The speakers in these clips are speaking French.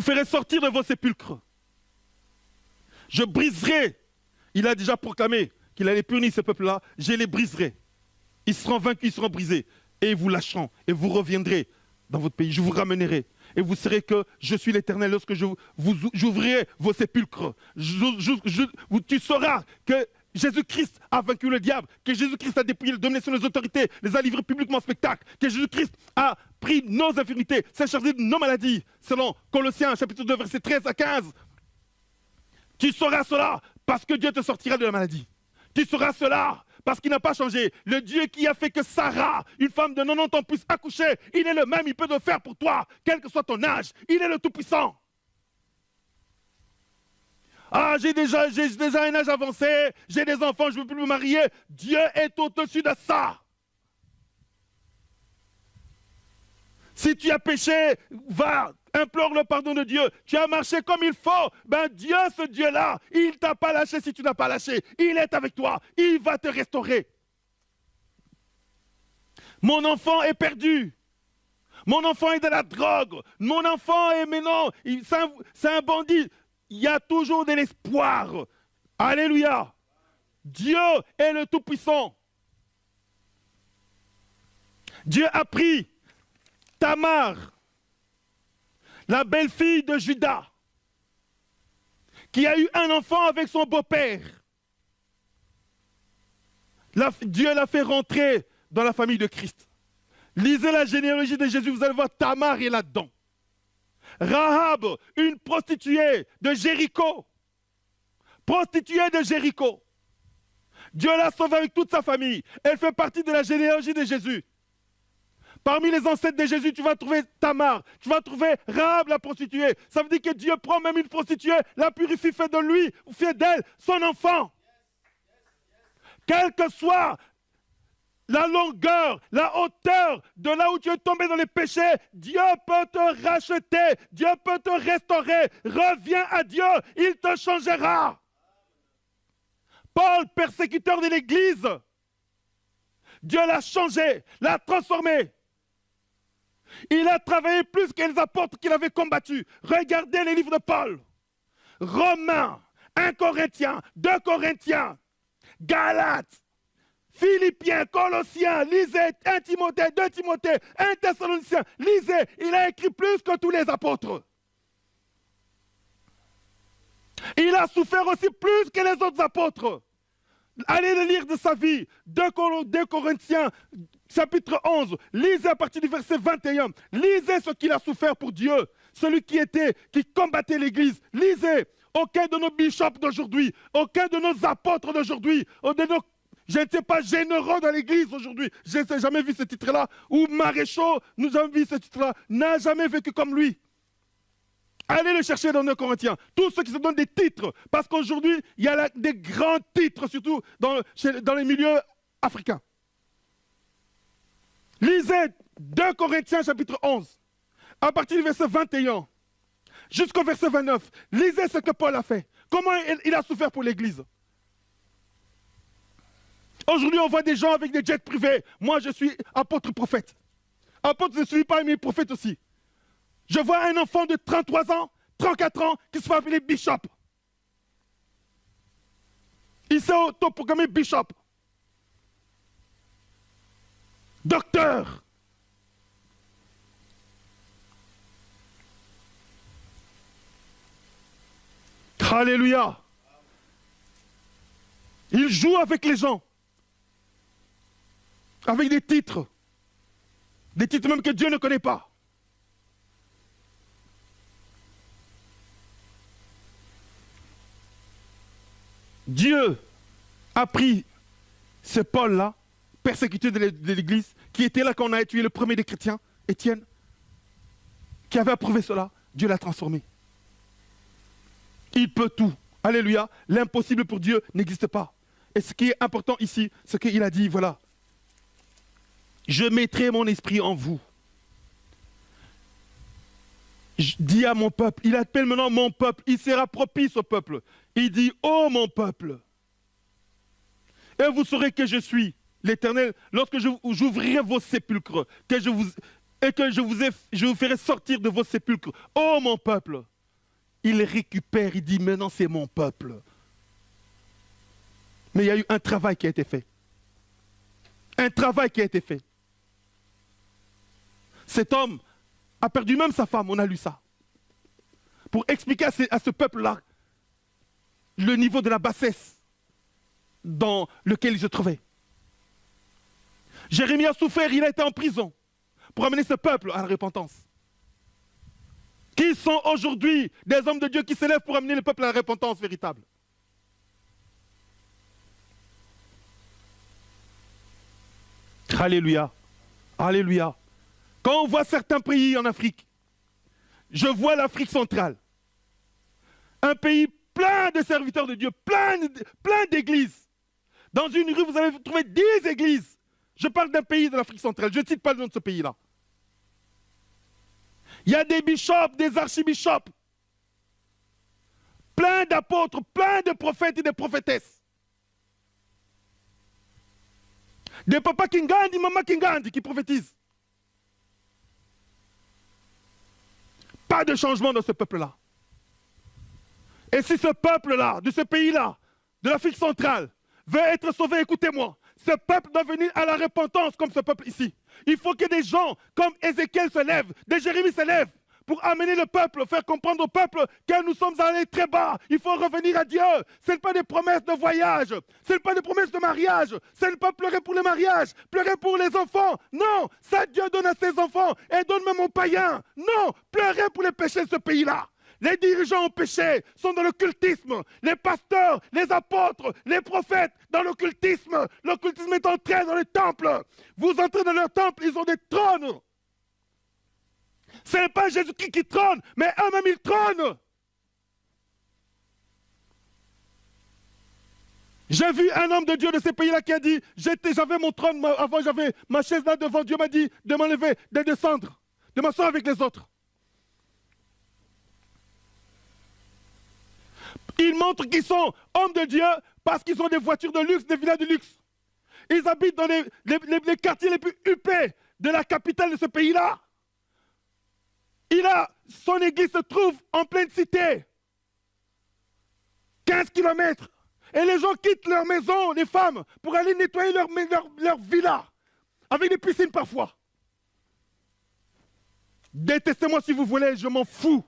ferai sortir de vos sépulcres. Je briserai. Il a déjà proclamé qu'il allait punir ce peuple-là. Je les briserai. Ils seront vaincus, ils seront brisés. Et ils vous lâcheront. Et vous reviendrez dans votre pays. Je vous ramènerai. Et vous saurez que je suis l'Éternel lorsque j'ouvrirai vos sépulcres. Tu sauras que Jésus-Christ a vaincu le diable, que Jésus-Christ a dépouillé le domination des autorités, les a livrés publiquement en spectacle, que Jésus-Christ a pris nos infirmités, s'est chargé de nos maladies, selon Colossiens chapitre 2, versets 13 à 15. Tu sauras cela parce que Dieu te sortira de la maladie. Tu sauras cela parce qu'il n'a pas changé. Le Dieu qui a fait que Sarah, une femme de 90 ans, puisse accoucher, il est le même, il peut le faire pour toi, quel que soit ton âge. Il est le Tout-Puissant. Ah, j'ai déjà un âge avancé, j'ai des enfants, je ne veux plus me marier. Dieu est au-dessus de ça. Si tu as péché, va, implore le pardon de Dieu. Tu as marché comme il faut. Ben Dieu, ce Dieu-là, il ne t'a pas lâché si tu n'as pas lâché. Il est avec toi. Il va te restaurer. Mon enfant est perdu. Mon enfant est dans la drogue. Mon enfant est maintenant, c'est un bandit. Il y a toujours de l'espoir. Alléluia. Dieu est le Tout-Puissant. Dieu a pris Tamar, la belle-fille de Judas, qui a eu un enfant avec son beau-père. Dieu l'a fait rentrer dans la famille de Christ. Lisez la généalogie de Jésus, vous allez voir Tamar est là-dedans. Rahab, une prostituée de Jéricho. Prostituée de Jéricho. Dieu l'a sauvée avec toute sa famille. Elle fait partie de la généalogie de Jésus. Parmi les ancêtres de Jésus, tu vas trouver Tamar, tu vas trouver Rahab la prostituée. Ça veut dire que Dieu prend même une prostituée, la purifie, fait de lui, fait d'elle son enfant. Quelle que soit la longueur, la hauteur de là où tu es tombé dans les péchés, Dieu peut te racheter, Dieu peut te restaurer. Reviens à Dieu, il te changera. Paul, persécuteur de l'Église, Dieu l'a changé, l'a transformé. Il a travaillé plus que les apôtres qu'il avait combattus. Regardez les livres de Paul. Romains, 1 Corinthiens, 2 Corinthiens, Galates, Philippiens, Colossiens, lisez 1 Timothée, 2 Timothée, 1 Thessaloniciens, lisez. Il a écrit plus que tous les apôtres. Il a souffert aussi plus que les autres apôtres. Allez le lire de sa vie. 2 Corinthiens, chapitre 11. Lisez à partir du verset 21. Lisez ce qu'il a souffert pour Dieu. Celui qui combattait l'Église. Lisez. Aucun de nos bishops d'aujourd'hui, aucun de nos apôtres d'aujourd'hui, je ne sais pas, généraux dans l'Église aujourd'hui, je n'ai jamais vu ce titre-là, ou maréchaux, nous avons vu ce titre-là, n'a jamais vécu comme lui. Allez le chercher dans 2 Corinthiens. Tous ceux qui se donnent des titres. Parce qu'aujourd'hui, il y a des grands titres, surtout dans les milieux africains. Lisez 2 Corinthiens chapitre 11. À partir du verset 21 jusqu'au verset 29. Lisez ce que Paul a fait. Comment il a souffert pour l'Église. Aujourd'hui, on voit des gens avec des jets privés. Moi, je suis apôtre prophète. Apôtre, je ne suis pas, mais prophète aussi. Je vois un enfant de 33 ans, 34 ans, qui se fait appeler bishop. Il s'est autoproclamé bishop. Docteur. Alléluia. Il joue avec les gens. Avec des titres. Des titres même que Dieu ne connaît pas. Dieu a pris ce Paul-là, persécuté de l'Église, qui était là quand on a tué le premier des chrétiens, Étienne, qui avait approuvé cela. Dieu l'a transformé. Il peut tout. Alléluia. L'impossible pour Dieu n'existe pas. Et ce qui est important ici, c'est qu'il a dit, voilà, je mettrai mon esprit en vous. Je dis à mon peuple, il appelle maintenant mon peuple, il sera propice au peuple. Il dit, oh mon peuple, et vous saurez que je suis l'Éternel, lorsque j'ouvrirai vos sépulcres, je vous ferai sortir de vos sépulcres. Oh mon peuple, il récupère, il dit maintenant c'est mon peuple. Mais il y a eu un travail qui a été fait. Un travail qui a été fait. Cet homme a perdu même sa femme, on a lu ça. Pour expliquer à ce peuple-là le niveau de la bassesse dans lequel il se trouvait. Jérémie a souffert, il a été en prison pour amener ce peuple à la repentance. Qui sont aujourd'hui des hommes de Dieu qui s'élèvent pour amener le peuple à la repentance véritable? Alléluia. Alléluia. Quand on voit certains pays en Afrique, je vois l'Afrique centrale, un pays plein de serviteurs de Dieu, plein d'églises. Dans une rue, vous allez trouver 10 églises. Je parle d'un pays de l'Afrique centrale, je ne cite pas le nom de ce pays-là. Il y a des bishops, des archibishops, plein d'apôtres, plein de prophètes et de prophétesses. Des papas Kingandi, maman Kingandi qui prophétisent. Pas de changement dans ce peuple-là. Et si ce peuple-là, de ce pays-là, de l'Afrique centrale, veut être sauvé, écoutez-moi, ce peuple doit venir à la repentance comme ce peuple ici. Il faut que des gens comme Ézéchiel se lèvent, des Jérémie se lèvent, pour amener le peuple, faire comprendre au peuple que nous sommes allés très bas. Il faut revenir à Dieu. Ce n'est pas des promesses de voyage, ce n'est pas des promesses de mariage, ce n'est pas pleurer pour le mariage, pleurer pour les enfants. Non, ça Dieu donne à ses enfants et donne même aux païens. Non, pleurer pour les péchés de ce pays-là. Les dirigeants ont péché, sont dans l'occultisme. Les pasteurs, les apôtres, les prophètes, dans l'occultisme. L'occultisme est entré dans les temples. Vous entrez dans leur temple, ils ont des trônes. Ce n'est pas Jésus-Christ qui trône, mais eux-mêmes ils trônent. J'ai vu un homme de Dieu de ces pays-là qui a dit, j'avais mon trône, avant j'avais ma chaise là devant, Dieu m'a dit de m'enlever, de descendre, de m'asseoir avec les autres. Ils montrent qu'ils sont hommes de Dieu parce qu'ils ont des voitures de luxe, des villas de luxe. Ils habitent dans les quartiers les plus huppés de la capitale de ce pays-là. Son église se trouve en pleine cité. 15 kilomètres. Et les gens quittent leur maison, les femmes, pour aller nettoyer leur villa. Avec des piscines parfois. Détestez-moi si vous voulez, je m'en fous.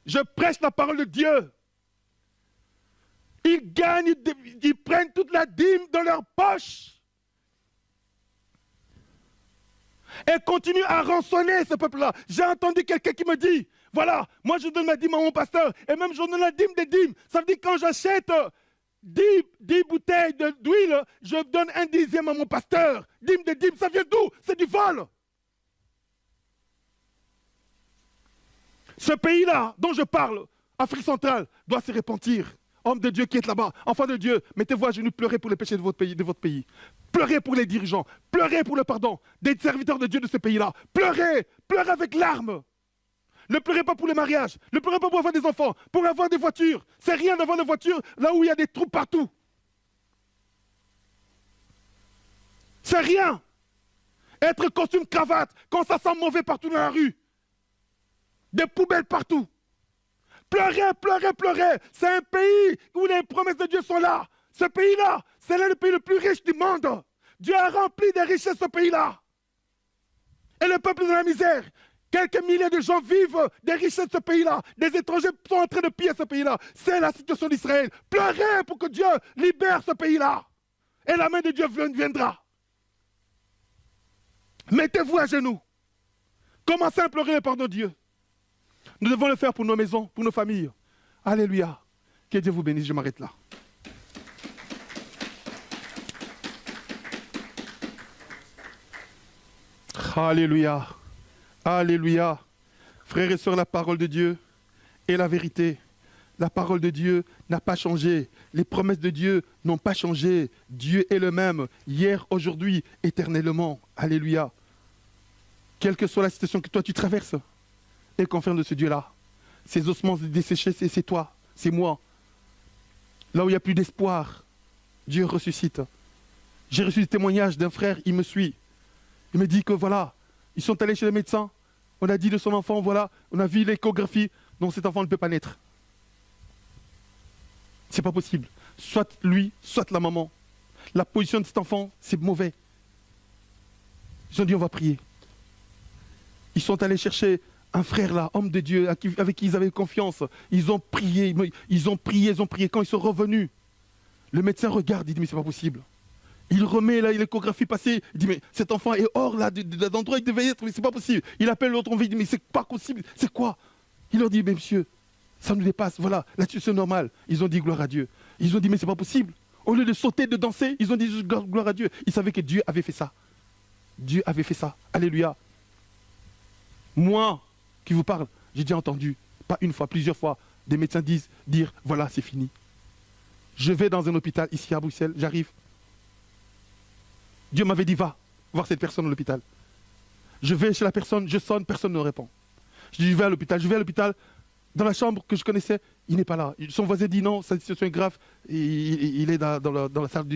Je prêche la parole de Dieu. Ils gagnent, ils prennent toute la dîme dans leur poche. Et continuent à rançonner ce peuple-là. J'ai entendu quelqu'un qui me dit, voilà, moi je donne ma dîme à mon pasteur, et même je donne la dîme des dîmes. Ça veut dire que quand j'achète 10 bouteilles d'huile, je donne 1/10 à mon pasteur. Dîme des dîmes, ça vient d'où? C'est du vol. Ce pays-là dont je parle, Afrique centrale, doit se repentir. Homme de Dieu qui est là-bas, enfant de Dieu, mettez-vous à genoux, pleurez pour les péchés de votre pays. Pleurez pour les dirigeants, pleurez pour le pardon des serviteurs de Dieu de ce pays-là. Pleurez, pleurez avec larmes. Ne pleurez pas pour les mariages, ne pleurez pas pour avoir des enfants, pour avoir des voitures. C'est rien d'avoir des voitures là où il y a des trous partout. C'est rien. Être costume cravate quand ça sent mauvais partout dans la rue. Des poubelles partout. Pleurez, pleurez, pleurez. C'est un pays où les promesses de Dieu sont là. Ce pays-là, c'est l'un des pays le plus riche du monde. Dieu a rempli des richesses ce pays-là. Et le peuple est dans la misère. Quelques milliers de gens vivent des richesses de ce pays-là. Des étrangers sont en train de piller ce pays-là. C'est la situation d'Israël. Pleurez pour que Dieu libère ce pays-là. Et la main de Dieu viendra. Mettez-vous à genoux. Commencez à pleurer le pardon de Dieu. Nous devons le faire pour nos maisons, pour nos familles. Alléluia. Que Dieu vous bénisse, je m'arrête là. Alléluia. Alléluia. Frères et sœurs, la parole de Dieu est la vérité. La parole de Dieu n'a pas changé. Les promesses de Dieu n'ont pas changé. Dieu est le même, hier, aujourd'hui, éternellement. Alléluia. Quelle que soit la situation que toi tu traverses, et confirme de ce Dieu-là. Ces ossements desséchés, c'est toi, c'est moi. Là où il n'y a plus d'espoir, Dieu ressuscite. J'ai reçu des témoignages d'un frère, il me suit. Il me dit que voilà, ils sont allés chez le médecin, on a dit de son enfant, voilà, on a vu l'échographie, non, cet enfant ne peut pas naître. C'est pas possible. Soit lui, soit la maman. La position de cet enfant, c'est mauvais. Ils ont dit, on va prier. Ils sont allés chercher un frère là, homme de Dieu, avec qui ils avaient confiance. Ils ont prié, ils ont prié. Quand ils sont revenus, le médecin regarde, il dit, mais c'est pas possible. Il remet là, l'échographie passée, il dit, mais cet enfant est hors là, de l'endroit où il devait être, mais c'est pas possible. Il appelle l'autre, il dit, mais c'est pas possible, c'est quoi? Il leur dit, mais monsieur, ça nous dépasse, voilà, là-dessus c'est normal. Ils ont dit, gloire à Dieu. Ils ont dit, mais c'est pas possible. Au lieu de sauter, de danser, ils ont dit, gloire à Dieu. Ils savaient que Dieu avait fait ça. Dieu avait fait ça. Alléluia. Moi, qui vous parle, j'ai déjà entendu, pas une fois, plusieurs fois, des médecins dire, voilà, c'est fini. Je vais dans un hôpital ici à Bruxelles, j'arrive. Dieu m'avait dit, va voir cette personne à l'hôpital. Je vais chez la personne, je sonne, personne ne répond. Je vais à l'hôpital, dans la chambre que je connaissais, il n'est pas là. Son voisin dit non, sa situation est grave, il est dans la salle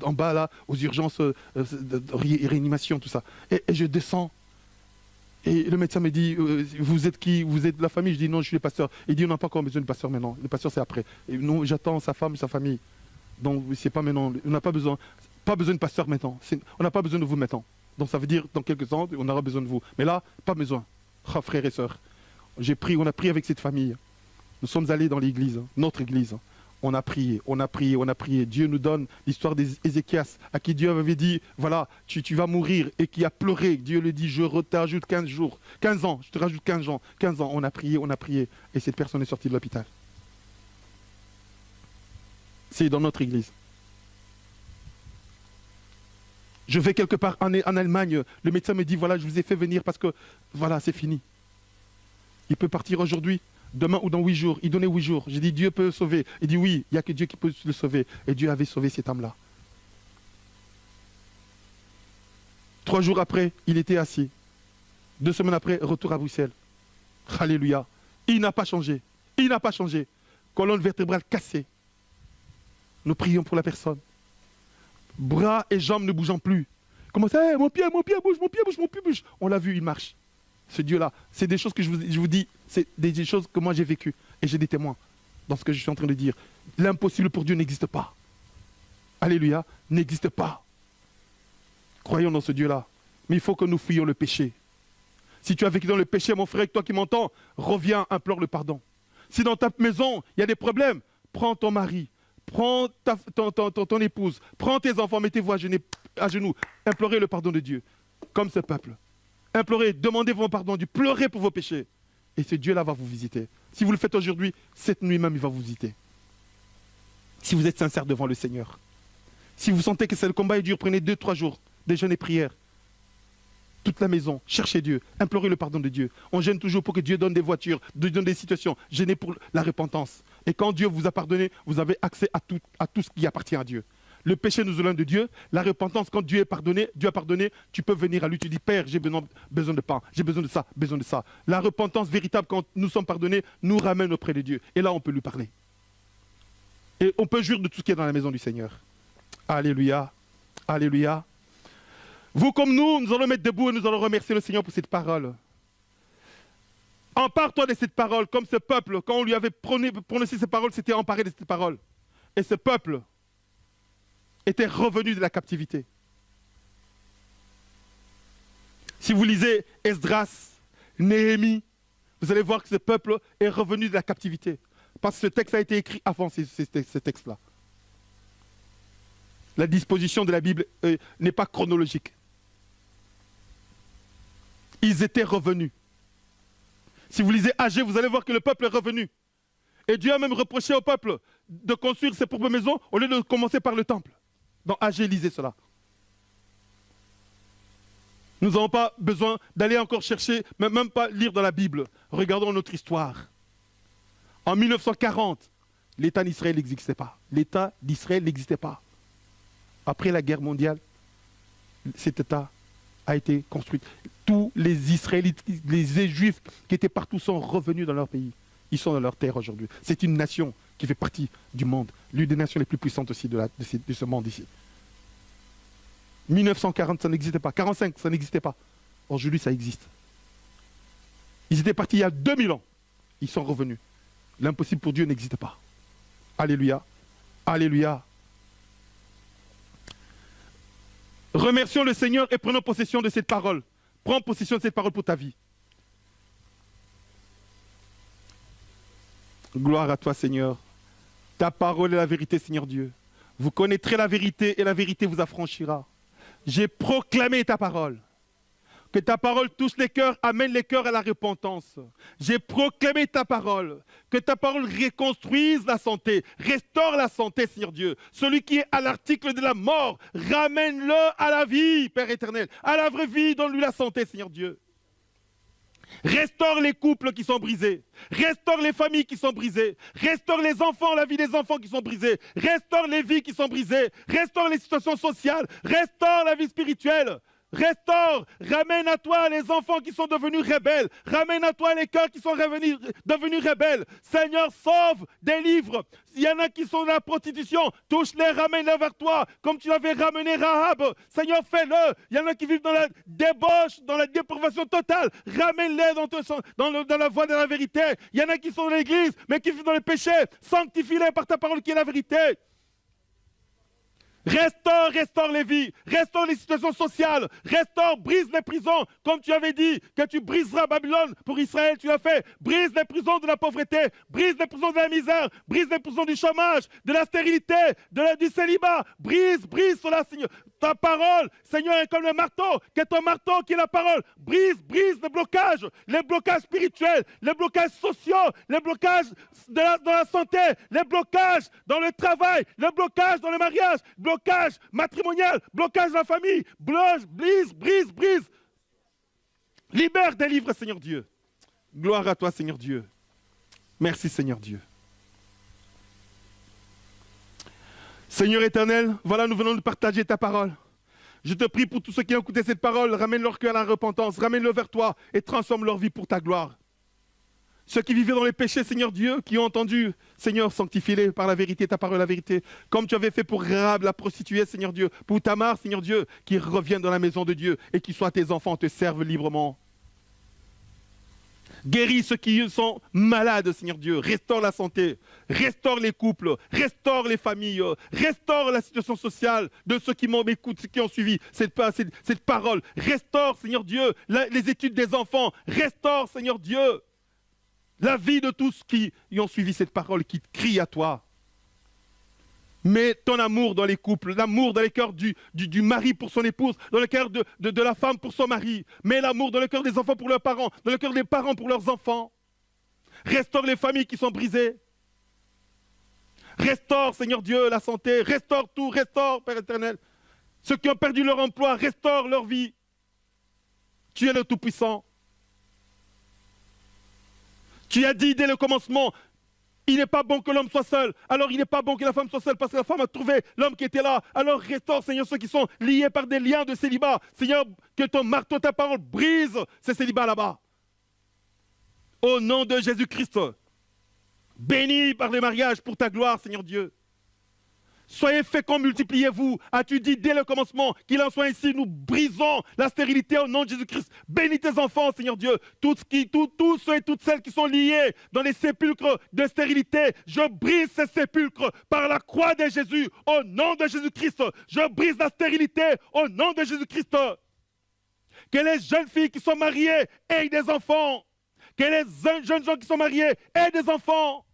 en bas, là, aux urgences, réanimation, tout ça. Et je descends, et le médecin me dit, vous êtes qui? Vous êtes de la famille? Je dis non, je suis le pasteur. Il dit, on n'a pas encore besoin de pasteur maintenant, le pasteur c'est après. Et non, j'attends sa femme et sa famille. Donc c'est pas maintenant, on n'a pas besoin de pasteur maintenant, on n'a pas besoin de vous maintenant. Donc ça veut dire, dans quelques temps, on aura besoin de vous. Mais là, pas besoin. Oh, frères et sœurs, on a prié avec cette famille. Nous sommes allés dans l'église, notre église. On a prié. Dieu nous donne l'histoire d'Ézéchias, à qui Dieu avait dit, voilà, tu vas mourir, et qui a pleuré. Dieu lui dit, je te rajoute 15 ans, je te rajoute 15 ans. On a prié, et cette personne est sortie de l'hôpital. C'est dans notre église. Je vais quelque part en Allemagne, le médecin me dit, voilà, je vous ai fait venir parce que, voilà, c'est fini. Il peut partir aujourd'hui, demain ou dans 8 jours. Il donnait 8 jours. J'ai dit, Dieu peut le sauver. Il dit, oui, il n'y a que Dieu qui peut le sauver. Et Dieu avait sauvé cet homme-là. 3 jours après, il était assis. 2 semaines après, retour à Bruxelles. Alléluia. Il n'a pas changé. Colonne vertébrale cassée. Nous prions pour la personne. Bras et jambes ne bougeant plus. Comment ça, mon pied bouge. On l'a vu, il marche. Ce Dieu-là, c'est des choses que je vous dis, c'est des choses que moi j'ai vécues. Et j'ai des témoins dans ce que je suis en train de dire. L'impossible pour Dieu n'existe pas. Alléluia, n'existe pas. Croyons dans ce Dieu-là. Mais il faut que nous fuyions le péché. Si tu as vécu dans le péché, mon frère, toi qui m'entends, reviens, implore le pardon. Si dans ta maison, il y a des problèmes, prends ton mari, prends ton épouse, prends tes enfants, mettez-vous à genoux, implorez le pardon de Dieu, comme ce peuple. Implorez, demandez vos pardons, Dieu, pleurez pour vos péchés. Et ce Dieu-là va vous visiter. Si vous le faites aujourd'hui, cette nuit même, il va vous visiter. Si vous êtes sincère devant le Seigneur. Si vous sentez que le combat est dur, prenez 2-3 jours de jeûne et prière. Toute la maison, cherchez Dieu, implorez le pardon de Dieu. On gêne toujours pour que Dieu donne des voitures, donne des situations. Gênez pour la repentance. Et quand Dieu vous a pardonné, vous avez accès à tout ce qui appartient à Dieu. Le péché nous éloigne de Dieu. La repentance, quand Dieu a pardonné, tu peux venir à lui. Tu dis, Père, j'ai besoin de pain, j'ai besoin de ça. La repentance véritable, quand nous sommes pardonnés, nous ramène auprès de Dieu. Et là, on peut lui parler. Et on peut jouir de tout ce qui est dans la maison du Seigneur. Alléluia. Alléluia. Vous comme nous allons mettre debout et nous allons remercier le Seigneur pour cette parole. Empare-toi de cette parole, comme ce peuple, quand on lui avait prononcé ces paroles, c'était emparé de cette parole. Et ce peuple était revenu de la captivité. Si vous lisez Esdras, Néhémie, vous allez voir que ce peuple est revenu de la captivité. Parce que ce texte a été écrit avant ce texte-là. La disposition de la Bible n'est pas chronologique. Ils étaient revenus. Si vous lisez Agé, vous allez voir que le peuple est revenu. Et Dieu a même reproché au peuple de construire ses propres maisons au lieu de commencer par le temple. Dans Agé, lisez cela. Nous n'avons pas besoin d'aller encore chercher, même pas lire dans la Bible. Regardons notre histoire. En 1940, l'État d'Israël n'existait pas. L'État d'Israël n'existait pas. Après la guerre mondiale, cet État a été construit. Tous les Israélites, les Juifs qui étaient partout sont revenus dans leur pays. Ils sont dans leur terre aujourd'hui. C'est une nation qui fait partie du monde. L'une des nations les plus puissantes aussi de ce monde ici. 1940, ça n'existait pas. 45, ça n'existait pas. Aujourd'hui, ça existe. Ils étaient partis il y a 2000 ans. Ils sont revenus. L'impossible pour Dieu n'existe pas. Alléluia. Alléluia. Remercions le Seigneur et prenons possession de cette parole. Prends possession de cette parole pour ta vie. Gloire à toi, Seigneur. Ta parole est la vérité, Seigneur Dieu. Vous connaîtrez la vérité et la vérité vous affranchira. J'ai proclamé ta parole. Que ta parole touche les cœurs, amène les cœurs à la repentance. J'ai proclamé ta parole. Que ta parole reconstruise la santé, restaure la santé, Seigneur Dieu. Celui qui est à l'article de la mort, ramène-le à la vie, Père éternel. À la vraie vie, donne-lui la santé, Seigneur Dieu. Restaure les couples qui sont brisés. Restaure les familles qui sont brisées. Restaure les enfants, la vie des enfants qui sont brisés. Restaure les vies qui sont brisées. Restaure les situations sociales. Restaure la vie spirituelle. Restaure, ramène à toi les enfants qui sont devenus rebelles. Ramène à toi les cœurs qui sont devenus rebelles. Seigneur, sauve, délivre. Il y en a qui sont dans la prostitution, touche-les, ramène-les vers toi, comme tu avais ramené Rahab. Seigneur, fais-le. Il y en a qui vivent dans la débauche, dans la dépravation totale. Ramène-les dans la voie de la vérité. Il y en a qui sont dans l'église, mais qui vivent dans le péché. Sanctifie-les par ta parole qui est la vérité. Restaure les vies, restaure les situations sociales, restaure, brise les prisons, comme tu avais dit, que tu briseras Babylone pour Israël, tu l'as fait. Brise les prisons de la pauvreté, brise les prisons de la misère, brise les prisons du chômage, de la stérilité, du célibat, brise cela, Seigneur. Ta parole, Seigneur, est comme le marteau, que ton marteau qui est la parole, brise les blocages spirituels, les blocages sociaux, les blocages dans la santé, les blocages dans le travail, les blocages dans le mariage, blocage matrimonial, blocage de la famille, brise. Libère, délivre, Seigneur Dieu. Gloire à toi, Seigneur Dieu. Merci, Seigneur Dieu. Seigneur éternel, voilà, nous venons de partager ta parole. Je te prie pour tous ceux qui ont écouté cette parole, ramène leur cœur à la repentance, ramène-le vers toi et transforme leur vie pour ta gloire. Ceux qui vivaient dans les péchés, Seigneur Dieu, qui ont entendu, Seigneur, sanctifie-les par la vérité, ta parole, la vérité. Comme tu avais fait pour Rahab, la prostituée, Seigneur Dieu, pour Tamar, Seigneur Dieu, qui reviennent dans la maison de Dieu et qui soient tes enfants, te servent librement. Guéris ceux qui sont malades, Seigneur Dieu. Restaure la santé, restaure les couples, restaure les familles, restaure la situation sociale de ceux qui m'écoutent, ceux qui ont suivi cette parole. Restaure, Seigneur Dieu, les études des enfants. Restaure, Seigneur Dieu, la vie de tous qui ont suivi cette parole, qui crient à toi. Mets ton amour dans les couples, l'amour dans les cœurs du mari pour son épouse, dans le cœur de la femme pour son mari. Mets l'amour dans le cœur des enfants pour leurs parents, dans le cœur des parents pour leurs enfants. Restaure les familles qui sont brisées. Restaure, Seigneur Dieu, la santé. Restaure tout, restaure, Père éternel. Ceux qui ont perdu leur emploi, restaure leur vie. Tu es le Tout-Puissant. Tu as dit dès le commencement, il n'est pas bon que l'homme soit seul. Alors il n'est pas bon que la femme soit seule parce que la femme a trouvé l'homme qui était là. Alors restaure, Seigneur, ceux qui sont liés par des liens de célibat. Seigneur, que ton marteau, ta parole brise ces célibats là-bas. Au nom de Jésus-Christ, béni par les mariages pour ta gloire, Seigneur Dieu. Soyez féconds, multipliez-vous. As-tu dit dès le commencement qu'il en soit ainsi, nous brisons la stérilité au nom de Jésus-Christ. Bénis tes enfants, Seigneur Dieu. Tous ceux et toutes celles qui sont liés dans les sépulcres de stérilité, je brise ces sépulcres par la croix de Jésus, au nom de Jésus-Christ. Je brise la stérilité au nom de Jésus-Christ. Que les jeunes filles qui sont mariées aient des enfants. Que les jeunes gens qui sont mariés aient des enfants.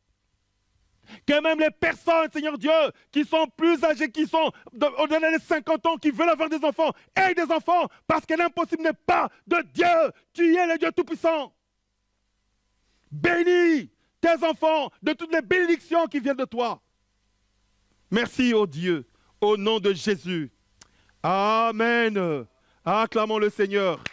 Que même les personnes, Seigneur Dieu, qui sont plus âgées, qui sont au-delà des 50 ans, qui veulent avoir des enfants, aient des enfants, parce que l'impossible n'est pas de Dieu. Tu es le Dieu Tout-Puissant. Bénis tes enfants de toutes les bénédictions qui viennent de toi. Merci, ô Dieu, au nom de Jésus. Amen. Acclamons le Seigneur.